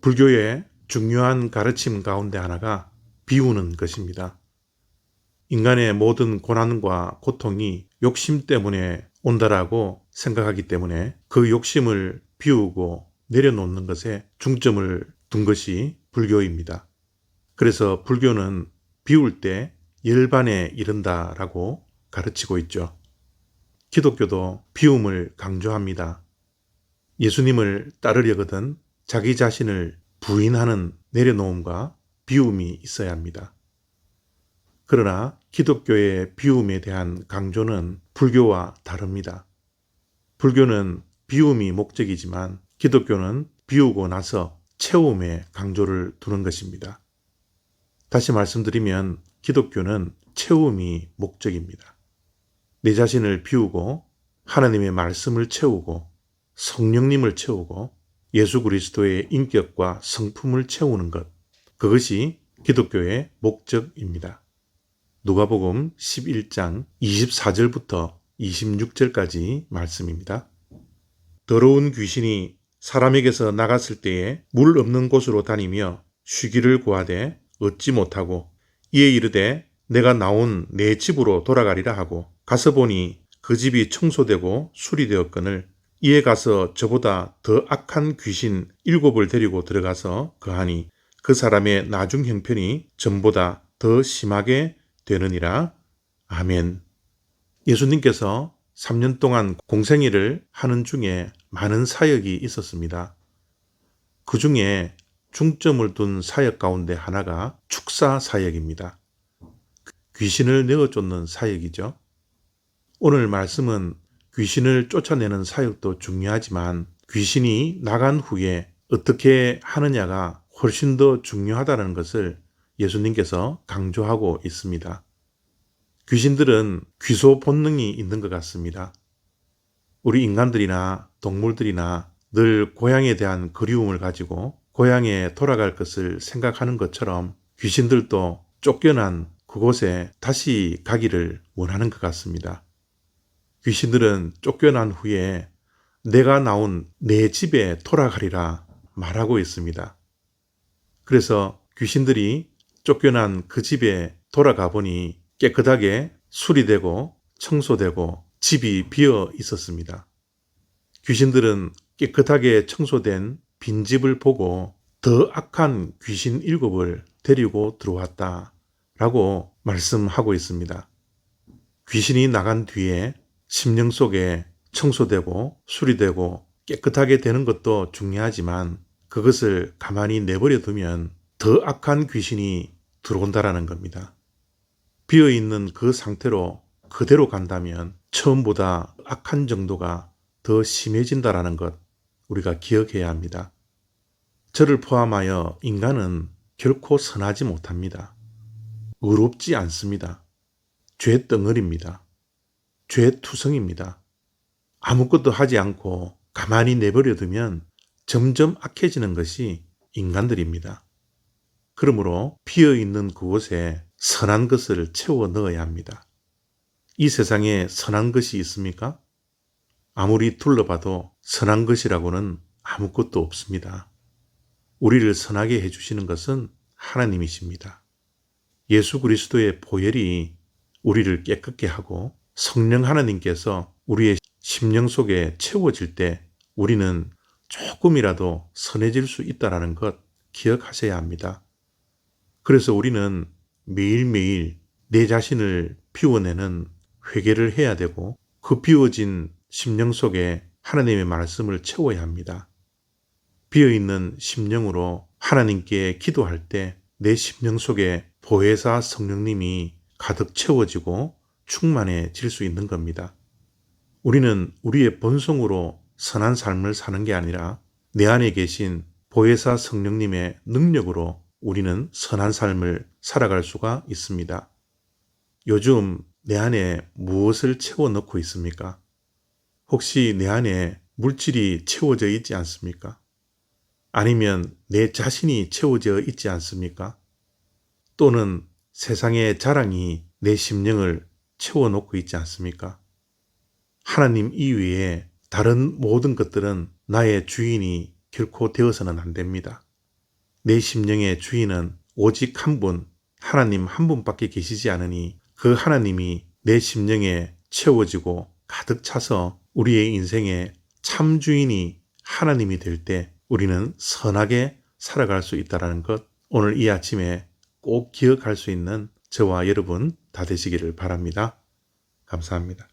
불교의 중요한 가르침 가운데 하나가 비우는 것입니다. 인간의 모든 고난과 고통이 욕심 때문에 온다라고 생각하기 때문에 그 욕심을 비우고 내려놓는 것에 중점을 둔 것이 불교입니다. 그래서 불교는 비울 때 열반에 이른다라고 가르치고 있죠. 기독교도 비움을 강조합니다. 예수님을 따르려거든 자기 자신을 부인하는 내려놓음과 비움이 있어야 합니다. 그러나 기독교의 비움에 대한 강조는 불교와 다릅니다. 불교는 비움이 목적이지만 기독교는 비우고 나서 채움에 강조를 두는 것입니다. 다시 말씀드리면 기독교는 채움이 목적입니다. 내 자신을 비우고 하나님의 말씀을 채우고 성령님을 채우고 예수 그리스도의 인격과 성품을 채우는 것, 그것이 기독교의 목적입니다. 누가복음 11장 24절부터 26절까지 말씀입니다. 더러운 귀신이 사람에게서 나갔을 때에 물 없는 곳으로 다니며 쉬기를 구하되 얻지 못하고 이에 이르되 내가 나온 내 집으로 돌아가리라 하고 가서 보니 그 집이 청소되고 수리되었거늘 이에 가서 저보다 더 악한 귀신 7을 데리고 들어가서 거하니 그 사람의 나중 형편이 전보다 더 심하게 되느니라. 아멘. 예수님께서 3년 동안 공생일을 하는 중에 많은 사역이 있었습니다. 그 중에 중점을 둔 사역 가운데 하나가 축사 사역입니다. 귀신을 내어쫓는 사역이죠. 오늘 말씀은 귀신을 쫓아내는 사역도 중요하지만 귀신이 나간 후에 어떻게 하느냐가 훨씬 더 중요하다는 것을 예수님께서 강조하고 있습니다. 귀신들은 귀소 본능이 있는 것 같습니다. 우리 인간들이나 동물들이나 늘 고향에 대한 그리움을 가지고 고향에 돌아갈 것을 생각하는 것처럼 귀신들도 쫓겨난 그곳에 다시 가기를 원하는 것 같습니다. 귀신들은 쫓겨난 후에 내가 나온 내 집에 돌아가리라 말하고 있습니다. 그래서 귀신들이 쫓겨난 그 집에 돌아가 보니 깨끗하게 수리되고 청소되고 집이 비어 있었습니다. 귀신들은 깨끗하게 청소된 빈집을 보고 더 악한 귀신 7을 데리고 들어왔다라고 말씀하고 있습니다. 귀신이 나간 뒤에 심령 속에 청소되고 수리되고 깨끗하게 되는 것도 중요하지만 그것을 가만히 내버려 두면 더 악한 귀신이 들어온다라는 겁니다. 비어있는 그 상태로 그대로 간다면 처음보다 악한 정도가 더 심해진다라는 것 우리가 기억해야 합니다. 저를 포함하여 인간은 결코 선하지 못합니다. 의롭지 않습니다. 죄 덩어리입니다. 죄 투성입니다. 아무것도 하지 않고 가만히 내버려 두면 점점 악해지는 것이 인간들입니다. 그러므로 비어있는 그곳에 선한 것을 채워 넣어야 합니다. 이 세상에 선한 것이 있습니까? 아무리 둘러봐도 선한 것이라고는 아무것도 없습니다. 우리를 선하게 해주시는 것은 하나님이십니다. 예수 그리스도의 보혈이 우리를 깨끗게 하고 성령 하나님께서 우리의 심령 속에 채워질 때 우리는 조금이라도 선해질 수 있다는 것 기억하셔야 합니다. 그래서 우리는 매일매일 내 자신을 비워내는 회개를 해야 되고 그 비워진 심령 속에 하나님의 말씀을 채워야 합니다. 비어있는 심령으로 하나님께 기도할 때 내 심령 속에 보혜사 성령님이 가득 채워지고 충만해질 수 있는 겁니다. 우리는 우리의 본성으로 선한 삶을 사는 게 아니라 내 안에 계신 보혜사 성령님의 능력으로 우리는 선한 삶을 살아갈 수가 있습니다. 요즘 내 안에 무엇을 채워넣고 있습니까? 혹시 내 안에 물질이 채워져 있지 않습니까? 아니면 내 자신이 채워져 있지 않습니까? 또는 세상의 자랑이 내 심령을 채워놓고 있지 않습니까? 하나님 이외에 다른 모든 것들은 나의 주인이 결코 되어서는 안 됩니다. 내 심령의 주인은 오직 한 분, 하나님 한 분밖에 계시지 않으니 그 하나님이 내 심령에 채워지고 가득 차서 우리의 인생의 참 주인이 하나님이 될 때 우리는 선하게 살아갈 수 있다는 것, 오늘 이 아침에 꼭 기억할 수 있는 저와 여러분 다 되시기를 바랍니다. 감사합니다.